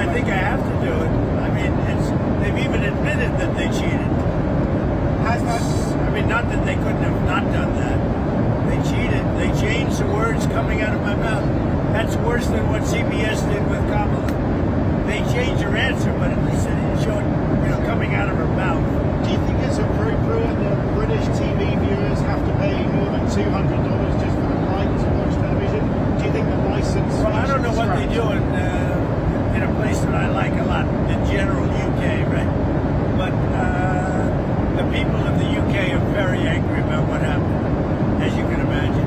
I think I have to do it. I mean, they've even admitted that they cheated. I mean, not that they couldn't have not done that. They cheated. They changed the words coming out of my mouth. That's worse than what CBS did with Kamala. They changed her answer, but at least they didn't show it, coming out of her mouth. Do you think it's appropriate that British TV viewers have to pay more than $200 just for the right to watch television? Do you think the license? Well, I don't know what they do in a place that I like a lot, in general, UK, right? But the people of the UK are very angry about what happened, as you can imagine,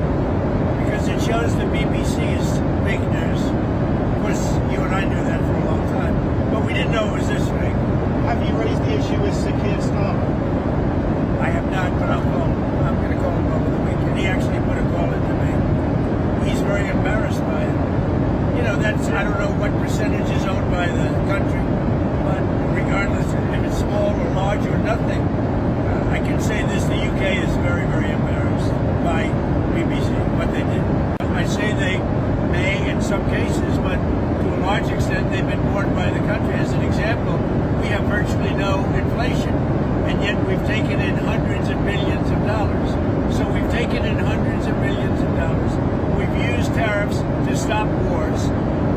because it shows the BBC is fake news. Of course, you and I knew that for a long time, but we didn't know it was this fake. Have you raised the issue with Keir Starmer? I have not, but I'll call him. I'm going to call him over the weekend. He actually put a call into me. He's very embarrassed by it. I don't know what percentage is owned by the country, but regardless if it's small or large or nothing, I can say this: the UK is very, very embarrassed by BBC, what they did. I say they may in some cases, but to a large extent they've been borne by the country. As an example, we have virtually no inflation, and yet we've taken in hundreds of billions of dollars. So we've taken in hundreds of billions of dollars. We've used tariffs to stop wars.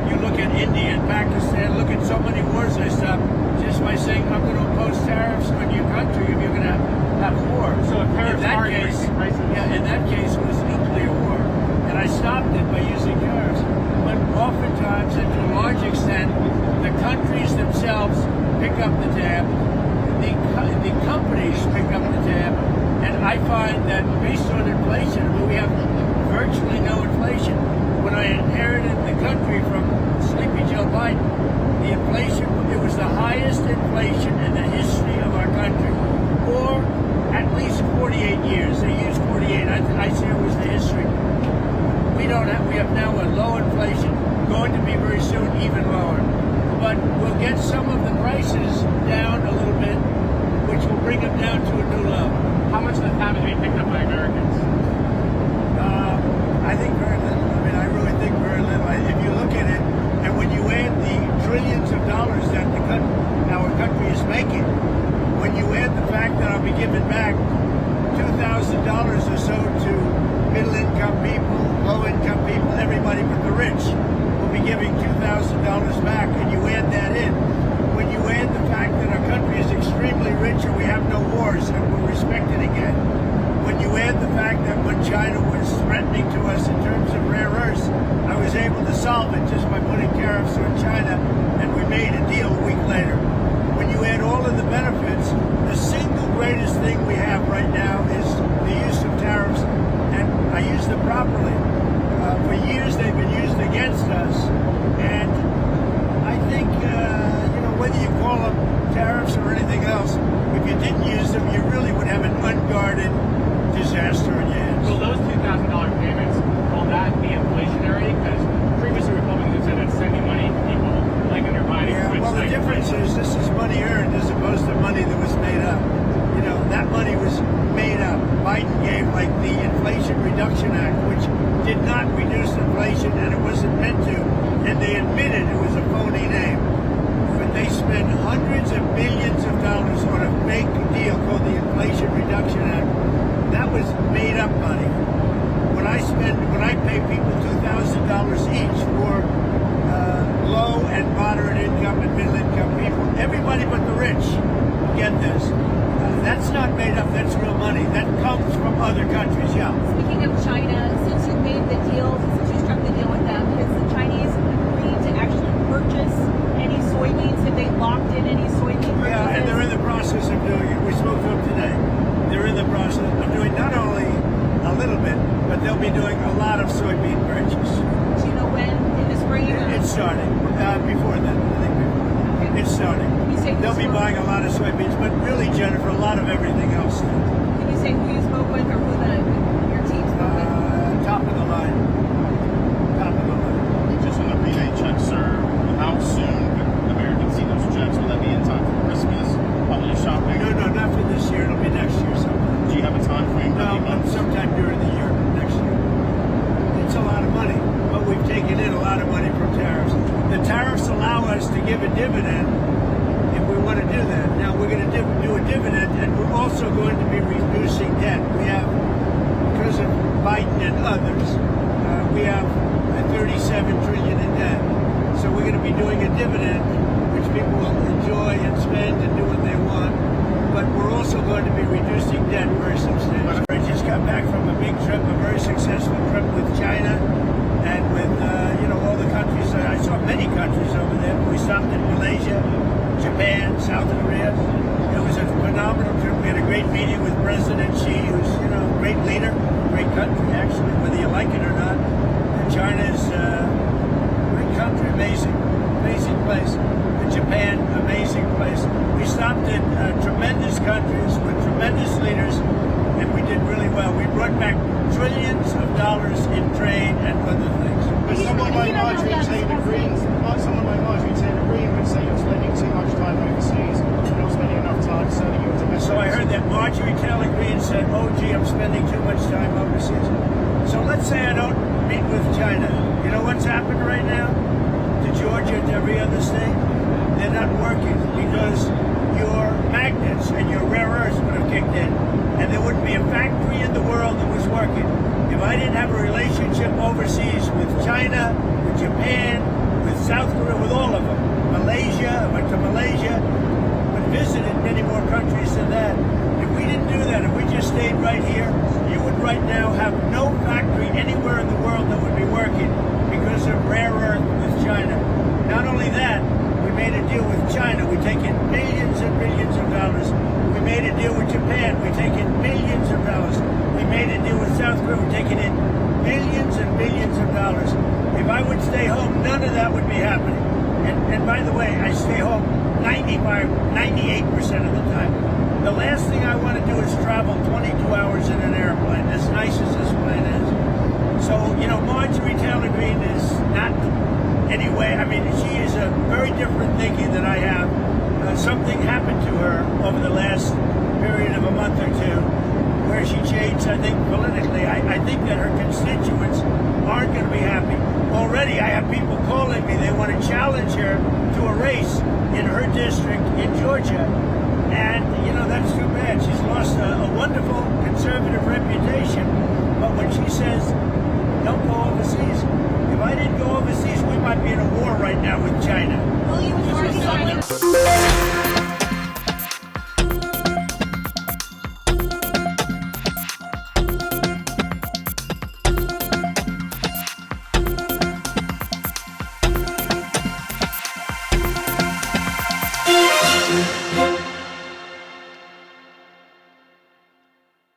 You look at India and Pakistan, look at so many wars I stopped just by saying I'm going to impose tariffs on your country if you're going to have war. So in that case, in that case it was nuclear war, and I stopped it by using tariffs. But oftentimes, and to a large extent, the countries themselves pick up the tab. The companies pick up the tab, and I find that based on inflation, we have virtually no inflation. When I inherited the country from Sleepy Joe Biden, the inflation, it was the highest inflation in the history of our country, or at least 48 years. They used 48. I say it was the history. We have now a low inflation, going to be very soon even lower. But we'll get some of the prices down a little bit, which will bring them down to a new level. How much of the tab is being picked up by Americans? I think very little. I mean, I really think very little. If you look at it, and when you add the trillions of dollars that our country is making, when you add the fact that I'll be giving back $2,000 or so to middle-income people, low-income people, everybody but the rich, will be giving $2,000 back, and you add that in. When you add the fact that our country is extremely rich and we have no wars and we're respected again, when you add the fact that when China was threatening to us in terms of rare earths, I was able to solve it just by putting tariffs on China, and we made a deal a week later. When you add all of the benefits, the single greatest thing we have right now is the use of tariffs, and I use them properly. For years they've been used against us, and I think, whether you call them tariffs or anything else, if you didn't use them, you really would have an unguarded disaster in your hands. Will those $2,000 payments, will that be inflationary? Because previously Republicans have said that sending money to people like undermining. Yeah, well, the difference is this is money earned as opposed to money that was made up. That money was made up. Biden gave like the Inflation Reduction Act, which did not reduce inflation, and it wasn't meant to, and they admitted it was a phony name. But they spent hundreds of billions of dollars on a fake deal called the Inflation Reduction Act. That was made up money. When I pay people $2,000 each for low and moderate income and middle income people, everybody but the rich get this. That's not made up, that's real money. That comes from other countries, yeah. Speaking of China, since you made the deal, since you struck the deal with them, has the Chinese agreed to actually purchase any soybeans? Have they locked in any soybean purchases? Yeah, and they're in the process of doing it. We spoke to them today. They're in the process of doing not only a little bit, but they'll be doing a lot of soybean purchase. Do you know when? In the spring? It's starting. Before then, I think before then. It's starting. They'll be buying a lot of soybeans, but really, Jennifer, a lot of everything else. Can you say who you spoke with or who your team spoke with? Top of the line. Top of the line. Just on the rebate checks, sir, how soon could Americans see those checks? Will that be in time for Christmas, holiday shopping? No, not for this year. It'll be next year sometime. Do you have a time frame? No, sometime during the year, next year. It's a lot of money, but we've taken in a lot of money from tariffs. The tariffs allow us to give a dividend if we want to do that. Now we're going to do a dividend, and we're also going to be reducing debt. We have, because of Biden and others, we have 37 trillion in debt. So we're going to be doing a dividend, which people will enjoy and spend and do what they want. But we're also going to be reducing debt very substantially. I just got back from a big trip, a very successful trip with China and with all the countries. I saw many countries over there. We stopped in Malaysia, Japan, South Korea. It was a phenomenal trip. We had a great meeting with President Xi, who's a great leader, great country actually, whether you like it or not. And China's a great country, amazing place. And Japan, amazing place. We stopped in tremendous countries with tremendous leaders, and we did really well. We brought back trillions of dollars in trade and other things. But someone like Marjorie Taylor Greene would say you're spending too much time overseas. You're not spending enough time serving your domestic. So I heard that Marjorie Taylor Greene said, "Oh, gee, I'm spending too much time overseas." So let's say I don't meet with China. You know what's happened right now to Georgia, to every other state? They're not working because your magnets and your rare earths would have kicked in, and there wouldn't be a factory in the world that was working. If I didn't have a relationship overseas with China, with Japan, with South Korea, with all of them, Malaysia, I went to Malaysia, but visited many more countries than that. If we didn't do that, if we just stayed right here, you would right now have no factory anywhere in the world that would be working because of rare earth with China. Not only that, we made a deal with China. We take in billions and billions of dollars. We made a deal with Japan. We take in billions of dollars. We made a deal with South Korea. We're taking in billions and billions of dollars. If I would stay home, none of that would be happening. And by the way, I stay home 98% of the time. The last thing I want to do is travel 22 hours in an airplane, as nice as this plane is. So, Marjorie Taylor Greene is not anyway. I mean, she is a very different thinking than I have. Something happened to her over the last period of a month or two where she changed, I think, politically. I think that her constituents aren't going to be happy. Already, I have people calling me. They want to challenge her to a race in her district in Georgia